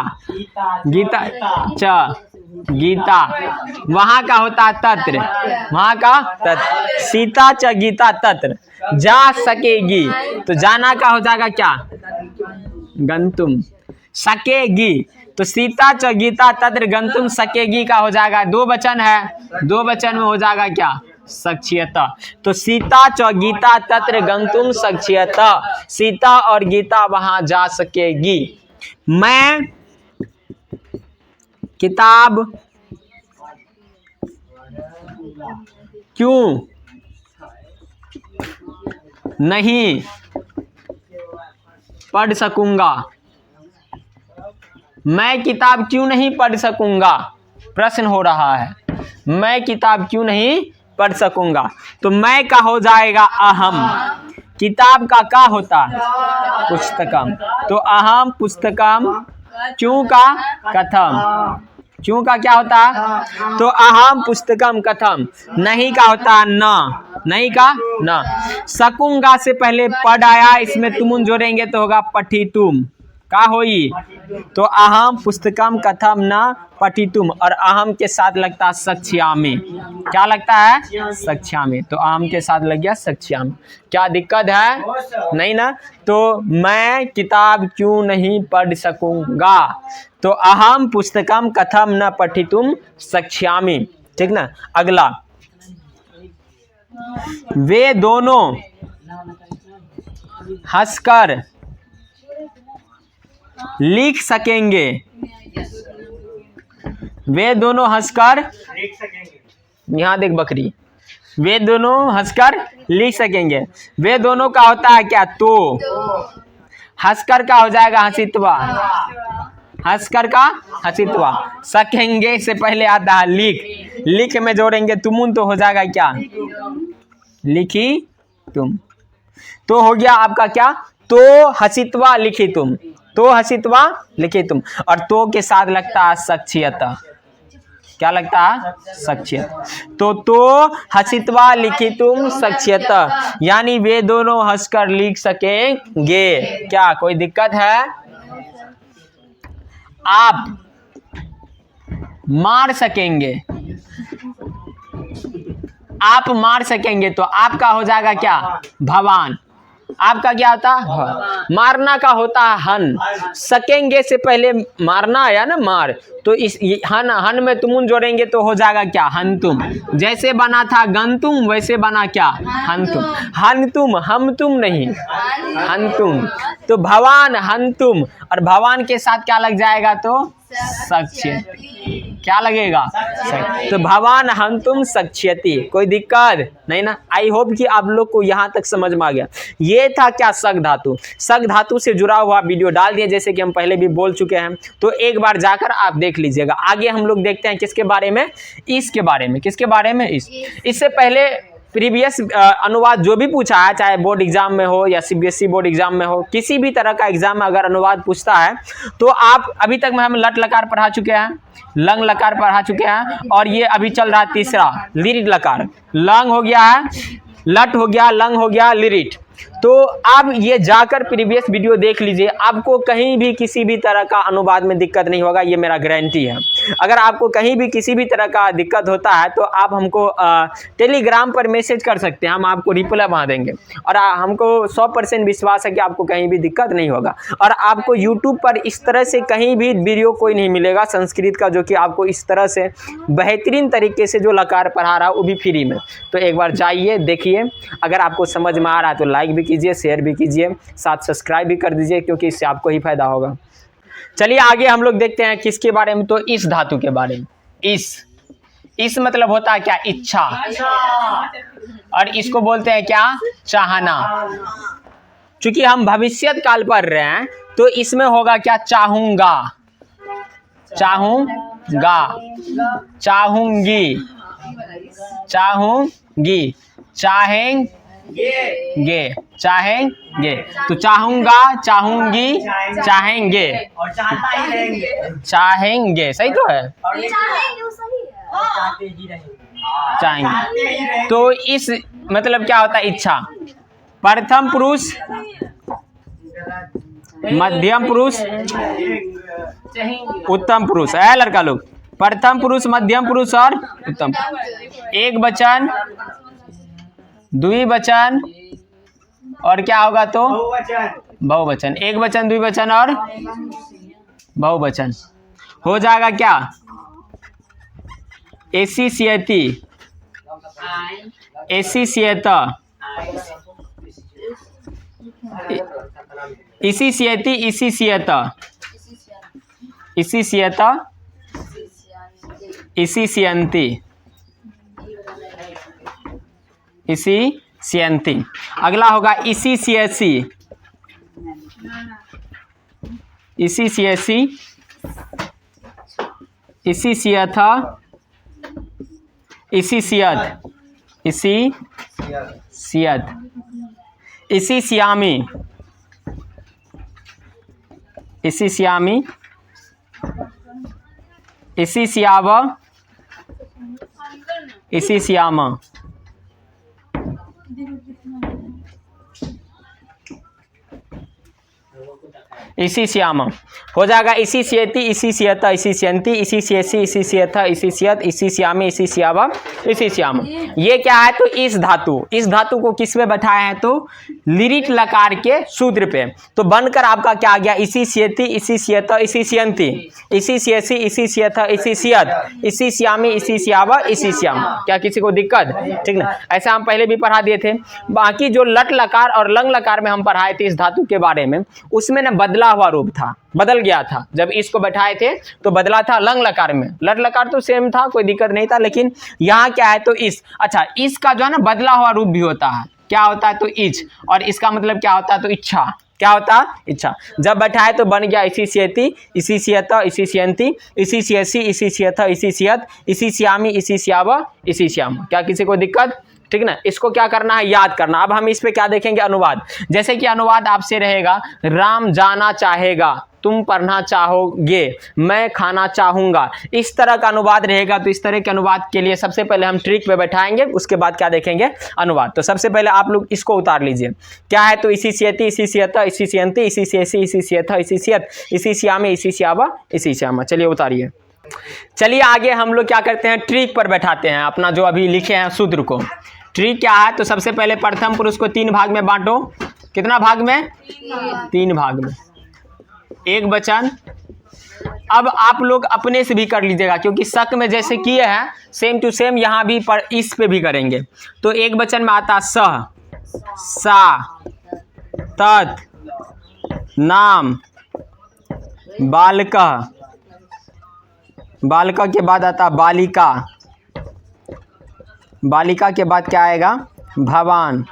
गीता च गीता, वहां का होता है तत्र, वहां का तत्र, सीता च गीता तत्र जा सकेगी, तो जाना का हो जाएगा क्या, गंतुम। सकेगी, तो सीता च गीता तत्र गंतुम सकेगी का हो जाएगा, दो वचन है, दो वचन में हो जाएगा क्या, सख्यता। तो सीता च गीता तत्र गंतुम सख्यता, सीता और गीता वहां जा सकेगी। मैं किताब क्यों नहीं पढ़ सकूंगा, मैं किताब क्यों नहीं पढ़ सकूंगा, प्रश्न हो रहा है, मैं किताब क्यों नहीं पढ़ सकूंगा, तो मैं का हो जाएगा अहम, किताब का क्या होता है, पुस्तकम, तो अहम पुस्तकम, क्यों का कथम, क्यों का क्या होता है, तो अहम पुस्तकम कथम, नहीं का होता है न, नहीं का न। सकूंगा से पहले पढ़ आया, इसमें तुम जोड़ेंगे तो होगा पठितुम, का होई, तो अहम पुस्तकम कथम न पठितुम, और अहम के साथ लगता है सख्यामि। क्या लगता है, सख्यामि, तो अहम के साथ लग गया सख्यामि। क्या दिक्कत है, नहीं ना। तो मैं किताब क्यों नहीं पढ़ सकूंगा, तो अहम पुस्तकम कथम न पठितुम सख्यामि, ठीक ना। अगला, वे दोनों हंसकर लिख सकेंगे, वे दोनों हंसकर, यहाँ देख बकरी, वे दोनों हंसकर लिख सकेंगे, वे दोनों का होता है क्या, तो हंसकर का हो जाएगा हंसित्वा, हंसकर का हंसित्वा। सकेंगे से पहले आता है लिख, लिख में जोड़ेंगे तुमुन तो हो जाएगा क्या, लिखी तुम, तो हो गया आपका क्या, तो हंसित्वा लिखी तुम, तो हंसित्वा लिखी तुम, और तो के साथ लगता है सख्यता। क्या लगता है, सख्यता। तो हंसित्वा लिखी तुम सख्यता, यानी वे दोनों हंसकर लिख सकेंगे। क्या कोई दिक्कत है, आप मार सकेंगे, आप मार सकेंगे, तो आपका हो जाएगा क्या, भवान, आपका क्या होता है, मारना का होता है हन, सकेंगे से पहले मारना आया ना, मार, तो इस हन, हन में तुम जोड़ेंगे तो हो जाएगा क्या, हंतुम। जैसे बना था गंतुम वैसे बना क्या, हंतुम, हंतुम, हम तुम नहीं, हंतुम, तो भवान हंतुम, और भवान के साथ क्या लग जाएगा, तो सख्य। क्या लगेगा? तो भवान हंतुम सक्षयति, कोई दिक्कत नहीं ना? आई होप कि आप लोग को यहाँ तक समझ में आ गया। ये था क्या? सग धातु। सग धातु से जुड़ा हुआ वीडियो डाल दिया, जैसे कि हम पहले भी बोल चुके हैं, तो एक बार जाकर आप देख लीजिएगा। आगे हम लोग देखते हैं किसके बारे में? इसके बारे में। किसके बारे में? इससे पहले प्रीवियस अनुवाद जो भी पूछा है, चाहे बोर्ड एग्जाम में हो या सीबीएसई बोर्ड एग्जाम में हो, किसी भी तरह का एग्जाम में अगर अनुवाद पूछता है तो आप अभी तक में हम लट लकार पढ़ा चुके हैं, लंग लकार पढ़ा चुके हैं, और ये अभी चल रहा है तीसरा लिरिट लकार। लंग हो गया है, लट हो गया, लंग हो गया, लिरिट। तो आप ये जाकर प्रीवियस वीडियो देख लीजिए, आपको कहीं भी किसी भी तरह का अनुवाद में दिक्कत नहीं होगा, ये मेरा गारंटी है। अगर आपको कहीं भी किसी भी तरह का दिक्कत होता है तो आप हमको टेलीग्राम पर मैसेज कर सकते हैं, हम आपको रिप्लाई वहाँ देंगे। और हमको 100% विश्वास है कि आपको कहीं भी दिक्कत नहीं होगा। और आपको यूट्यूब पर इस तरह से कहीं भी वीडियो कोई नहीं मिलेगा संस्कृत का, जो कि आपको इस तरह से बेहतरीन तरीके से जो लकार पढ़ा रहा है वो भी फ्री में। तो एक बार जाइए, देखिए, अगर आपको समझ में आ रहा है तो लाइक भी कीजिए, शेयर भी कीजिए, साथ सब्सक्राइब भी कर दीजिए, क्योंकि इससे आपको ही फायदा होगा। चलिए आगे हम लोग देखते हैं किसके बारे में, तो इस धातु के बारे में। इस मतलब होता है क्या? इच्छा। और इसको बोलते हैं क्या? चाहना। चूंकि हम भविष्यत काल पढ़ रहे हैं तो इसमें होगा क्या? चाहूंगा, चाहूंगा, चाहूंगी, चाहूंगी, चाहेंगे, चाहेंगे। तो चाहूंगा, चाहूंगी, चाहेंगे और चाहता ही रहेंगे। चाहेंगे, सही तो है, चाहेंगे। तो इस मतलब क्या होता है? इच्छा। प्रथम पुरुष, मध्यम पुरुष, उत्तम पुरुष है लड़का लोग। प्रथम पुरुष, मध्यम पुरुष और उत्तम। एक वचन, द्विवचन, और क्या होगा? तो बहुवचन। एक वचन, द्विवचन और बहुवचन हो जाएगा क्या? एसी सियती, एसी सियता, इसी सियती, इसी सियता, इसी सियता, इसी सियंती, इसी सियंती। अगला होगा इसी सियसी, इसी सियसी, इसी सियथा, इसी सियत, इसी सियत, इसी सियामी, इसी सियामी, इसी सियावा, इसी सियामा। इसी श्यामा हो जाएगा। इसी सियती, इसी सियता, इसी सियंती, इसी सियसी, इसी सियथा, इसी सियत, इसी श्यामी, इसी श्यावा, इसी श्यामा। ये क्या है? तो इस धातु को किस पे बैठाए हैं? तो लिरिट लकार के सूत्र पे। तो बनकर आपका क्या आ गया? इसी सियती, इसी सियता, इसी सियंती, इसी सियसी, इसी सियथा, इसी सियत, इसी श्यामी, इसी श्यावा, इसी श्याम। क्या किसी को दिक्कत? ठीक ना? ऐसा हम पहले भी पढ़ा दिए थे। बाकी जो लट लकार और लंग लकार में हम पढ़ाए थे इस धातु के बारे में, उसमें ना बदला हुआ रूप था, बदल गया था। जब इसको बैठाए थे तो बदला था लंग लकार में। लट लकार तो सेम था, कोई दिक्कत नहीं था, लेकिन यहाँ क्या है? तो इस, अच्छा, इसका जो है ना बदला हुआ रूप भी होता है। क्या होता है? तो इच। और इसका मतलब क्या होता है? तो इच्छा। क्या होता है? इच्छा। जब बैठाए तो बन गया इसी सियती, इसी सियता, इसी सियंती, इसी सियसी, इसी सियथा, इसी सियत, इसी श्यामी, इसी श्यावा, इसी श्याम। क्या किसी को दिक्कत? ठीक ना? इसको क्या करना है? याद करना। अब हम इस पे क्या देखेंगे? अनुवाद। जैसे कि अनुवाद आपसे रहेगा, राम जाना चाहेगा, तुम पढ़ना चाहोगे, मैं खाना चाहूंगा। इस तरह का अनुवाद रहेगा। तो इस तरह के अनुवाद के लिए सबसे पहले हम ट्रिक पे बैठाएंगे, उसके बाद क्या देखेंगे? अनुवाद। तो सबसे पहले आप लोग इसको उतार लीजिए। क्या है? तो इसी सियती, इसी सियता, इसी सियंती, इसी सियसी, इसी सियथा, इसी सियत, इसी श्यामी, इसी श्यावा, इसी श्यामा। चलिए उतारिए। चलिए आगे हम लोग क्या करते हैं? ट्रिक पर बैठाते हैं अपना जो अभी लिखे हैं सूत्र को। ट्रिक क्या है? तो सबसे पहले प्रथम पुरुष को 3 भाग में बांटो। कितना भाग में? 3 भाग में। एक वचन। अब आप लोग अपने से भी कर लीजिएगा, क्योंकि शक में जैसे किए हैं सेम टू सेम यहाँ भी पर इस पे भी करेंगे। तो एक वचन में आता सह, सा, तत्, नाम, बालकः, बालिका के बाद आता बालिका, बालिका के बाद क्या आएगा? भवान,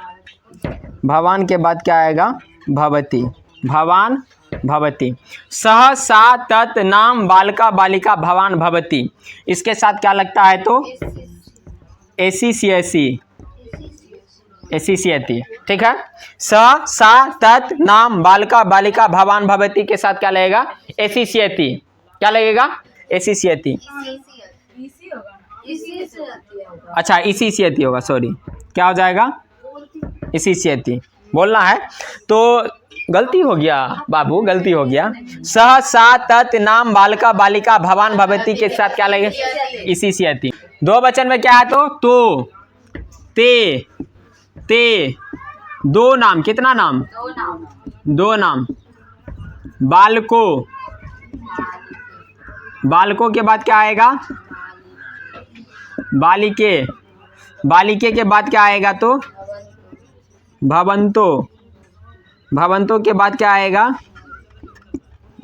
भवान के बाद क्या आएगा? भवती, भवान भवती। सह सा तत् नाम बालिका बालिका भवान भवती, इसके साथ क्या लगता है? तो एसी सी एसी, एसी सी एसी, ठीक है। स सा तत् नाम बालिका बालिका भवान भवती के साथ क्या लगेगा? एसी सी एती, क्या लगेगा? एसी सी एती। इसी होगा। अच्छा इसी सी एती होगा, सॉरी, क्या हो जाएगा? इसी सी एती बोलना है, तो गलती हो गया बाबू, गलती हो गया। सह सा तत् नाम बालिका बालिका भवान भवती के साथ क्या लगेगा? इसी सी एती। दो वचन में क्या है? तो ते, ते, दो नाम, कितना नाम? दो नाम। बालको, बालकों के बाद क्या आएगा? बालिके, बालिके के बाद क्या आएगा? तो भवंतो, भवंतो के बाद क्या आएगा?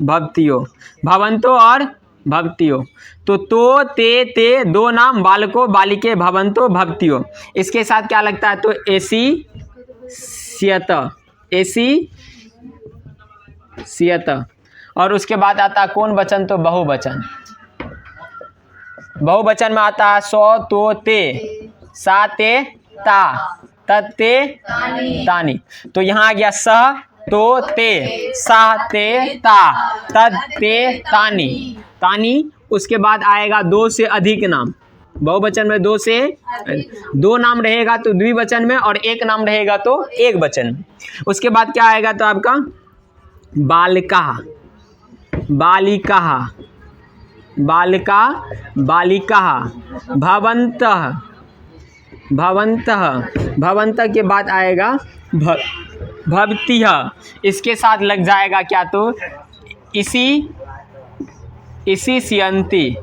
भवतियो, भवंतो और भवतियो। तो ते दो नाम, बालको बालिके भवंतो भवतियो, इसके साथ क्या लगता है? तो एसी सियत, एसी सियत। और उसके बाद आता है कौन वचन? तो बहुवचन, बहुवचन में आता है सौ तो ते, सा ते ता, तत्ते तानी। तो यहाँ आ गया सह तो ते, सा ते ता, तत्ते तानी, तानी। उसके बाद आएगा दो से अधिक नाम, बहुवचन में दो से दो नाम रहेगा तो द्विवचन में, और एक नाम रहेगा तो एक वचन में। उसके बाद क्या आएगा? तो आपका बालिका, बालिका, बालिका बालिका, भवन्तः, भवन्तः, भवन्तः के बाद आएगा भवतिः, इसके साथ लग जाएगा क्या? तो इसी सियंती,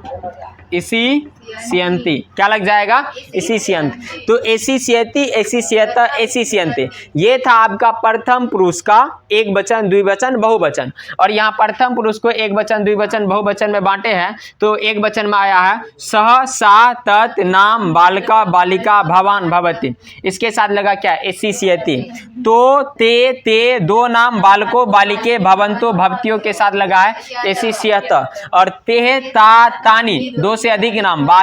इसी सियंती, क्या लग जाएगा? इसी सियंत। तो एसी सियती, एसी सियता, एसी सियंती, ये था आपका प्रथम पुरुष का एक वचन द्विवचन बहुवचन। और यहाँ प्रथम पुरुष को एक वचन द्विवचन बहुवचन में बांटे हैं। तो एक वचन में आया है सह सा तत् नाम बालिका बालिका भवान भवती, इसके साथ लगा क्या? एसी सियती। तो ते दो नाम, बालको बालिके भवंतो भवतियों के साथ लगा है एसी सियत। और ते ता तानी, दो से अधिक नाम, बालिका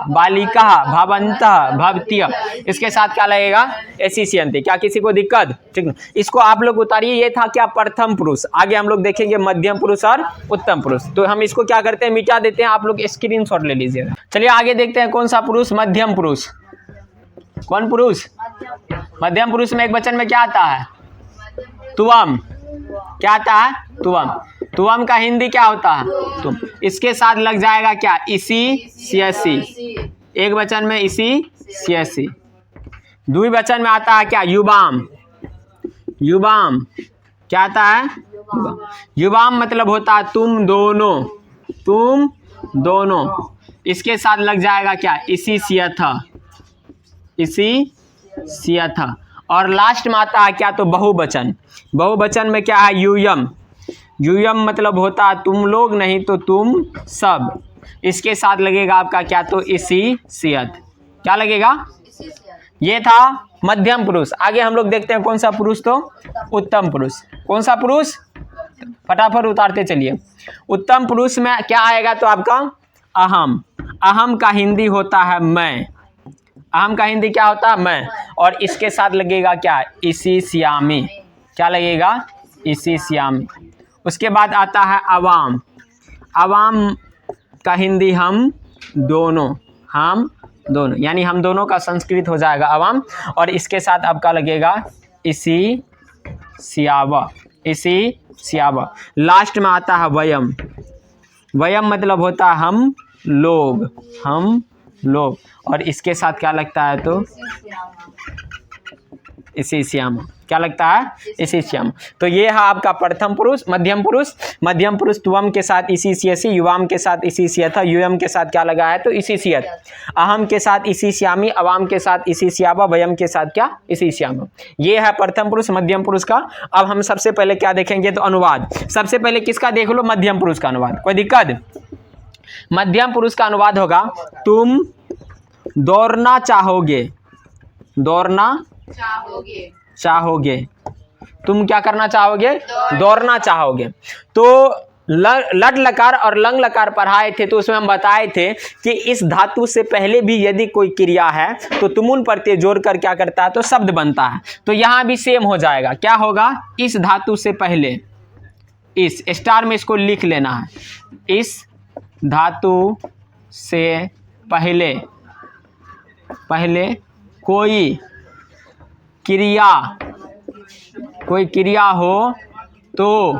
बालिका भवन्तः भवतिय, इसके साथ क्या लगेगा? एसी सियंती। क्या किसी को दिक्कत? ठीक है, इसको आप लोग उतारिए। ये था क्या? प्रथम पुरुष। आगे हम लोग देखेंगे मध्यम पुरुष और उत्तम पुरुष। तो हम इसको क्या करते हैं? मिटा देते हैं। आप लोग स्क्रीनशॉट ले लीजिएगा। चलिए आगे देखते हैं कौन सा पुरुष? मध्यम पुरुष। कौन पुरुष? मध्यम पुरुष में एक वचन में क्या आता है? तुवम, क्या आता है? तुवम। तुवम का हिंदी क्या होता है? तुम। इसके साथ लग जाएगा क्या? इसी सियसी, एक वचन में इसी सियसी। द्विवचन में आता है क्या? युवाम, युवाम, क्या आता है? युवाम मतलब होता है तुम दोनों, तुम दोनों। इसके साथ लग जाएगा क्या? इसी सियथ, इसी सियथ। और लास्ट में आता है क्या? तो बहुवचन। बहुवचन में क्या है? यूयम, यूयम मतलब होता है तुम लोग, नहीं तो तुम सब। इसके साथ लगेगा आपका क्या? तो इसी सियत, क्या लगेगा? ये था मध्यम पुरुष। आगे हम लोग देखते हैं कौन सा पुरुष? तो उत्तम पुरुष। कौन सा पुरुष? फटाफट उतारते चलिए। उत्तम पुरुष में क्या आएगा? तो आपका अहम। अहम का हिंदी होता है मैं। अहम का हिंदी क्या होता है? मैं। और इसके साथ लगेगा क्या? इसी श्यामी, क्या लगेगा? इसी श्यामी। उसके बाद आता है अवाम। अवाम का हिंदी हम दोनों, हम दोनों, यानी हम दोनों का संस्कृत हो जाएगा अवाम। और इसके साथ आपका लगेगा इसी सियावा, इसी सियावा। लास्ट में आता है वयम। वयम मतलब होता है हम लोग, हम लोग। और इसके साथ क्या लगता है? तो इसी श्याम, क्या लगता है? इसी श्याम। तो ये है आपका प्रथम पुरुष, मध्यम पुरुष। मध्यम पुरुष तुवम के साथ इसी सियसी, युवाम के साथ इसी सियथ, यूयम के साथ क्या लगा है? तो इसी सियत। अहम के साथ इसी श्यामी, अवाम के साथ इसी श्यावा, वयम के साथ क्या? इसी श्याम। ये है प्रथम पुरुष मध्यम पुरुष का। अब हम सबसे पहले क्या देखेंगे? तो अनुवाद। सबसे पहले किसका देख लो? मध्यम पुरुष का अनुवाद। कोई दिक्कत? मध्यम पुरुष का अनुवाद होगा तुम दौड़ना चाहोगे, दौड़ना चाहोगे। चाहोगे, तुम क्या करना चाहोगे, दौड़ना चाहोगे। तो लट लकार और लंग लकार पढ़ाए थे तो उसमें हम बताए थे कि इस धातु से पहले भी यदि कोई क्रिया है तो तुमुन प्रत्यय जोड़कर क्या करता है, तो शब्द बनता है। तो यहाँ भी सेम हो जाएगा, क्या होगा, इस धातु से पहले, इस स्टार में इसको लिख लेना है, इस धातु से पहले पहले कोई क्रिया हो तो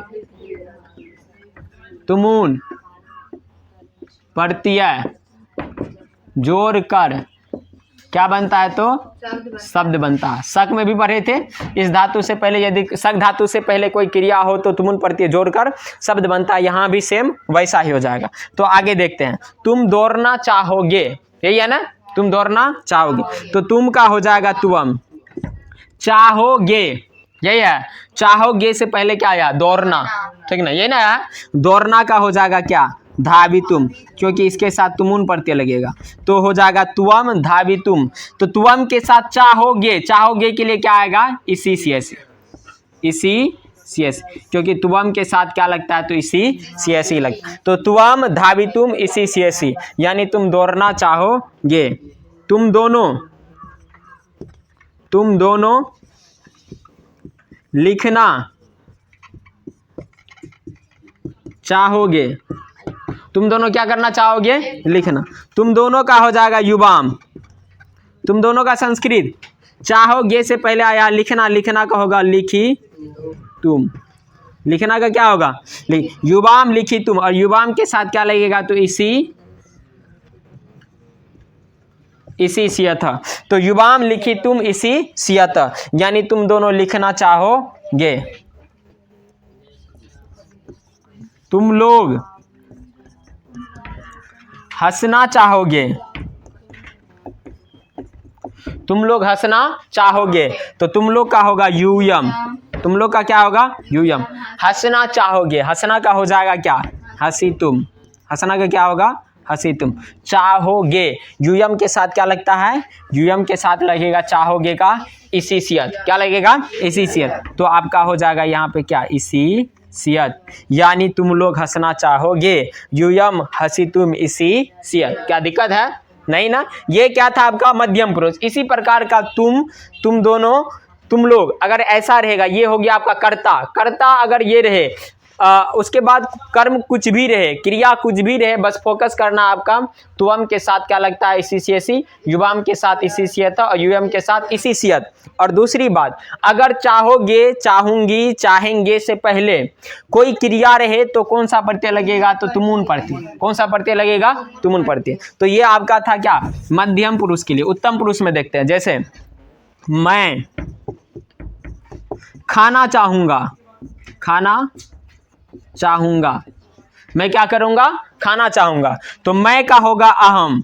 तुमुन प्रत्यय जोड़कर क्या बनता है, तो शब्द बनता है। शक में भी पढ़े थे, इस धातु से पहले यदि शक धातु से पहले कोई क्रिया हो तो तुमुन प्रत्यय जोड़कर शब्द बनता है। यहाँ भी सेम वैसा ही हो जाएगा। तो आगे देखते हैं, तुम दौड़ना चाहोगे, यही है ना, तुम दौड़ना चाहोगे। तो तुम का हो जाएगा तुम, चाहोगे, यही है, चाहोगे से पहले क्या आया, दौड़ना, ठीक ना, ये ना है। दौड़ना का हो जाएगा क्या, धावितुम, क्योंकि इसके साथ तुमुन प्रत्यय लगेगा तो हो जाएगा तुम धावितुम। तो तुम के साथ चाहोगे, चाहोगे के लिए क्या आएगा, इसी सीएस, इसी सीएस, क्योंकि तुम के साथ क्या लगता है, तो इसी सीएस लगता है। तो तुम धावितुम इसी सीएस, यानी तुम दौड़ना चाहोगे। तुम दोनों लिखना चाहोगे, तुम दोनों क्या करना चाहोगे, लिखना। तुम दोनों का हो जाएगा युवाम, तुम दोनों का संस्कृत, चाहोगे से पहले आया लिखना, लिखना का होगा लिखी तुम, लिखना का क्या होगा, युवाम लिखी तुम, और युवाम के साथ क्या लगेगा, तो इसी सियत। तो युवाम लिखी तुम इसी सियत, यानी तुम दोनों लिखना चाहोगे। तुम लोग हंसना चाहोगे, तुम लोग हंसना चाहोगे। तो तुम लोग का होगा यूयम, तुम लोग का क्या होगा, यूयम। हंसना चाहोगे, हंसना का हो जाएगा क्या, हंसी तुम, हंसना का क्या होगा, हंसी तुम। चाहोगे, यूयम के साथ क्या लगता है, यूयम के साथ लगेगा चाहोगे का इसी सियत, क्या लगेगा, इसी सियत। तो आपका हो जाएगा यहाँ पे क्या, इसी सियत, यानी तुम लोग हंसना चाहोगे, यूयम हंसी तुम इसी सियत। क्या दिक्कत है, नहीं ना। ये क्या था आपका मध्यम पुरुष। इसी प्रकार का तुम दोनों, तुम लोग, अगर ऐसा रहेगा, ये हो गया आपका कर्ता। कर्ता अगर ये रहे, उसके बाद कर्म कुछ भी रहे, क्रिया कुछ भी रहे, बस फोकस करना आपका तुम के साथ क्या लगता है, इसी सीएसी, युवाम के साथ इसी सियत और यूएम के साथ इसी सियत। और दूसरी बात, अगर चाहोगे, चाहूंगी, चाहेंगे से पहले कोई क्रिया रहे तो कौन सा प्रत्यय लगेगा, तो तुमुन प्रत्यय। कौन सा प्रत्यय लगेगा, तुमुन प्रत्यय। तो ये आपका था क्या, मध्यम पुरुष के लिए। उत्तम पुरुष में देखते हैं, जैसे मैं खाना चाहूंगा, खाना चाहूंगा, मैं क्या करूंगा, खाना चाहूंगा। तो मैं का होगा अहम,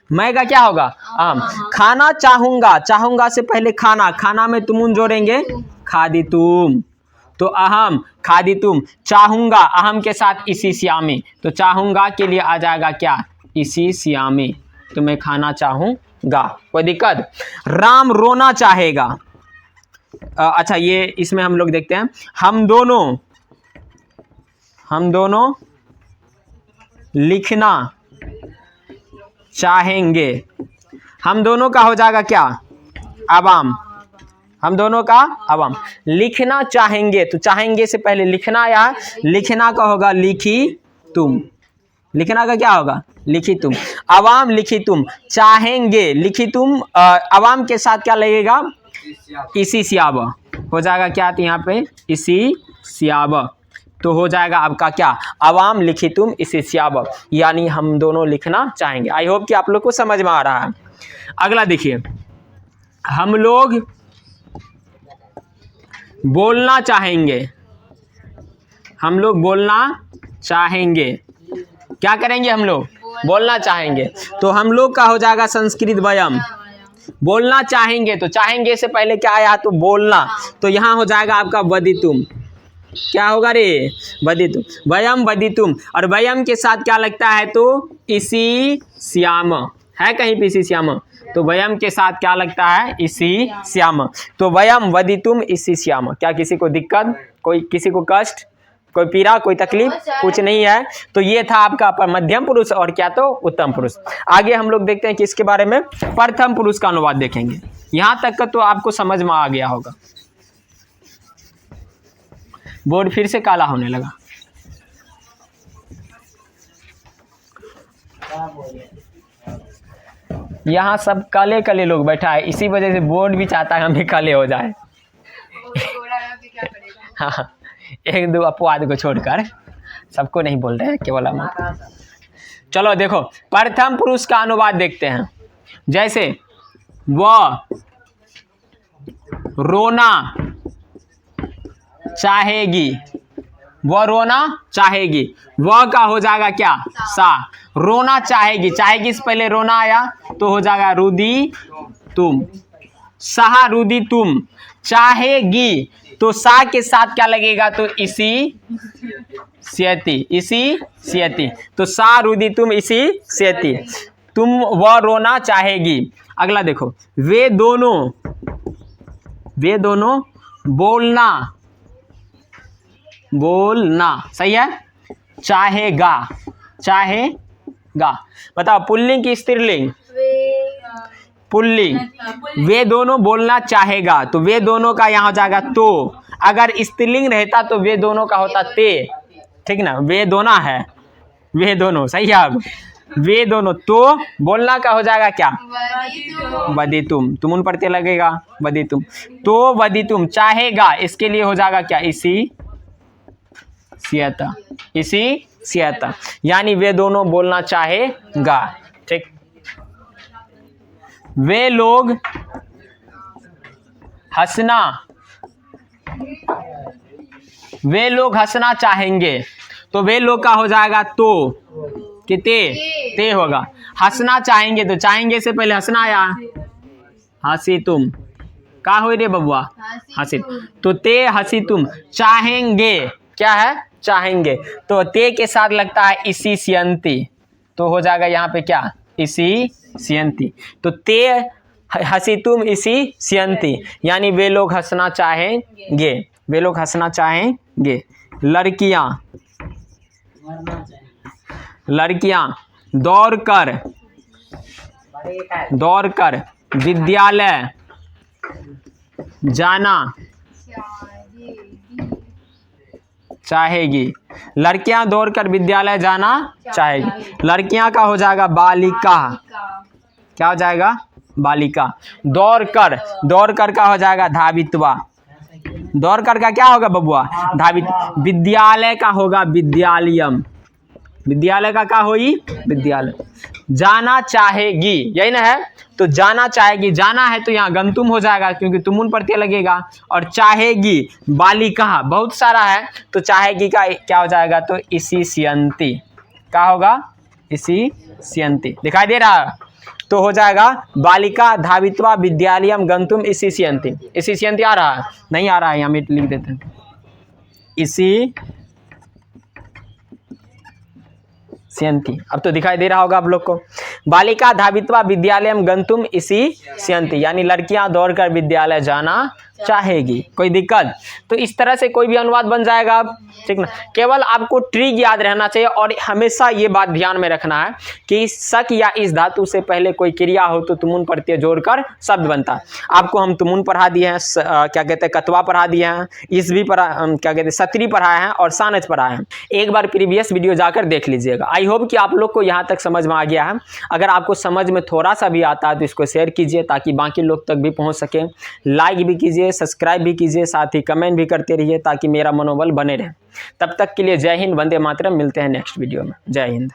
मैं का क्या होगा, अहम। खाना चाहूंगा, चाहूंगा से पहले खाना, खाना में तुमुन जोड़ेंगे खादितुम, तो अहम खादितुम। चाहूंगा अहम के साथ इसी श्यामी, तो चाहूंगा के लिए आ जाएगा क्या, इसी श्यामी, तो मैं खाना चाहूंगा। कोई दिक्कत। राम रोना चाहेगा, अच्छा ये इसमें हम लोग देखते हैं, हम दोनों लिखना चाहेंगे। हम दोनों का हो जाएगा क्या, अवाम, हम दोनों का अवाम। लिखना चाहेंगे, तो चाहेंगे से पहले लिखना आया, लिखना का होगा लिखी तुम, लिखना का क्या होगा, लिखी तुम। अवाम लिखी तुम, चाहेंगे लिखी तुम, अवाम के साथ क्या लगेगा, इसी सियाब, हो जाएगा क्या, यहाँ पे इसी सियाब। तो हो जाएगा आपका क्या, अवाम लिखी तुम इसी सियाब, यानी हम दोनों लिखना चाहेंगे। आई होप कि आप लोग को समझ में आ रहा है। अगला देखिए, हम लोग बोलना चाहेंगे, हम लोग बोलना चाहेंगे, क्या करेंगे, हम लोग बोलना चाहेंगे। तो हम लोग का हो जाएगा संस्कृत वयम, बोलना चाहेंगे। तो चाहेंगे से पहले क्या आया, तो बोलना, तो यहाँ हो जाएगा आपका वदितुम, क्या होगा रे? वदितुम, वयम वदितुम। और वयम के साथ क्या लगता है? तो इसी श्याम है कहीं पे इसी श्याम, तो वयम के साथ क्या लगता है? इसी श्याम। तो वयम वदितुम इसी श्याम। क्या किसी को दिक्कत, कोई किसी को कष्ट, कोई पीड़ा, कोई तकलीफ? कुछ नहीं है। तो ये था आपका मध्यम पुरुष और क्या? तो उत्तम पुरुष। आगे हम लोग देखते हैं कि इसके बारे में प्रथम पुरुष का अनुवाद देखेंगे। यहाँ तक का तो आपको समझ में आ गया होगा। बोर्ड फिर से काला होने लगा। यहाँ सब काले काले लोग बैठा है, इसी वजह से बोर्ड भी चाहता है हम भी काले हो जाए। हाँ, एक दो अपवाद को छोड़कर सबको नहीं बोल रहे हैं, केवल हम। चलो देखो, प्रथम पुरुष का अनुवाद देखते हैं। जैसे वह रोना चाहेगी, वह रोना चाहेगी, वह का हो जाएगा क्या? सा। रोना चाहेगी, चाहेगी से पहले रोना आया तो हो जाएगा रुदी तुम, सहा रुदी तुम। चाहेगी तो सा के साथ क्या लगेगा? तो इसी स्यति, इसी स्यति। तो सा रुदी तुम इसी स्यति, तुम वह रोना चाहेगी। अगला देखो, वे दोनों बोलना, बोलना सही है। चाहेगा, चाहेगा। बताओ पुल्लिंग की स्त्रीलिंग? पुल्लिंग। वे दोनों बोलना चाहेगा, तो वे दोनों का यहाँ हो जाएगा तो। अगर स्त्रीलिंग रहता तो वे दोनों का होता ते, ठीक ना? वे दोनों है, वे दोनों सही है। अब वे दोनों, तो बोलना का हो जाएगा क्या? वदितुम। तुम उन पढ़ते लगेगा वदितुम। तो वदितुम चाहेगा, इसके लिए हो जाएगा क्या? इसी स्यता, इसी स्यता। यानी वे दोनों बोलना चाहेगा, ठीक। वे लोग हंसना, वे लोग हंसना चाहेंगे, तो वे लोग का हो जाएगा तो, कि ते होगा। हंसना चाहेंगे, तो चाहेंगे से पहले हंसना आया, हंसी तुम। का हो रे बबुआ? हंसी। तो ते हंसी तुम। चाहेंगे क्या है? चाहेंगे। तो ते के साथ लगता है इसी सियंती, तो हो जाएगा यहाँ पे क्या? इसी सियंती। तो ते हंसी तुम इसी सियंती, यानी वे लोग हंसना चाहेंगे, वे लोग हंसना चाहेंगे। लड़कियां, लड़कियां दौड़कर विद्यालय जाना चाहेगी। लड़कियां दौड़कर विद्यालय जाना चाहेगी। लड़कियां का हो जाएगा बालिका, क्या हो जाएगा? बालिका। दौड़कर का हो जाएगा धावित्वा। दौड़कर का क्या होगा बबुआ? धावित। विद्यालय का होगा विद्यालयम। विद्यालय का क्या होगी? विद्यालय। जाना चाहेगी, यही ना है। तो जाना चाहेगी, जाना है तो यहाँ गंतुम हो जाएगा क्योंकि तुमुन प्रत्यय लगेगा। और चाहेगी बालिका बहुत सारा है, तो चाहेगी का क्या हो जाएगा? तो इसी सियंती। क्या होगा? इसी सियंती। दिखाई दे रहा है? तो हो जाएगा बालिका धावित्वा विद्यालयम गंतुम इसी सियंती। इसी सियंती आ रहा है? नहीं आ रहा है, यहाँ में लिख देते हैं इसी सियंती। अब तो दिखाई दे रहा होगा आप लोग को। बालिका धावित्वा विद्यालयम गंतुम इसी सियंती, यानी लड़कियां दौड़कर विद्यालय जाना चाहेगी। कोई दिक्कत? तो इस तरह से कोई भी अनुवाद बन जाएगा, ठीक ना। केवल आपको ट्रिक याद रहना चाहिए और हमेशा ये बात ध्यान में रखना है कि सक या इस धातु से पहले कोई क्रिया हो तो तुमुन प्रत्यय जोड़कर शब्द बनता है। आपको हम तुमुन पढ़ा दिए हैं, क्या कहते हैं, कतवा पढ़ा दिए हैं, इस भी पढ़ा, क्या कहते हैं, सत्री पढ़ाए हैं और सानच पढ़ाए हैं। एक बार प्रीवियस वीडियो जाकर देख लीजिएगा। आई होप कि आप लोग को यहाँ तक समझ में आ गया है। अगर आपको समझ में थोड़ा सा भी आता है तो इसको शेयर कीजिए ताकि बाकी लोग तक भी पहुँच सके। लाइक भी कीजिए, सब्सक्राइब भी कीजिए, साथ ही कमेंट भी करते रहिए ताकि मेरा मनोबल बने रहे। तब तक के लिए जय हिंद, वंदे मातरम। मिलते हैं नेक्स्ट वीडियो में। जय हिंद।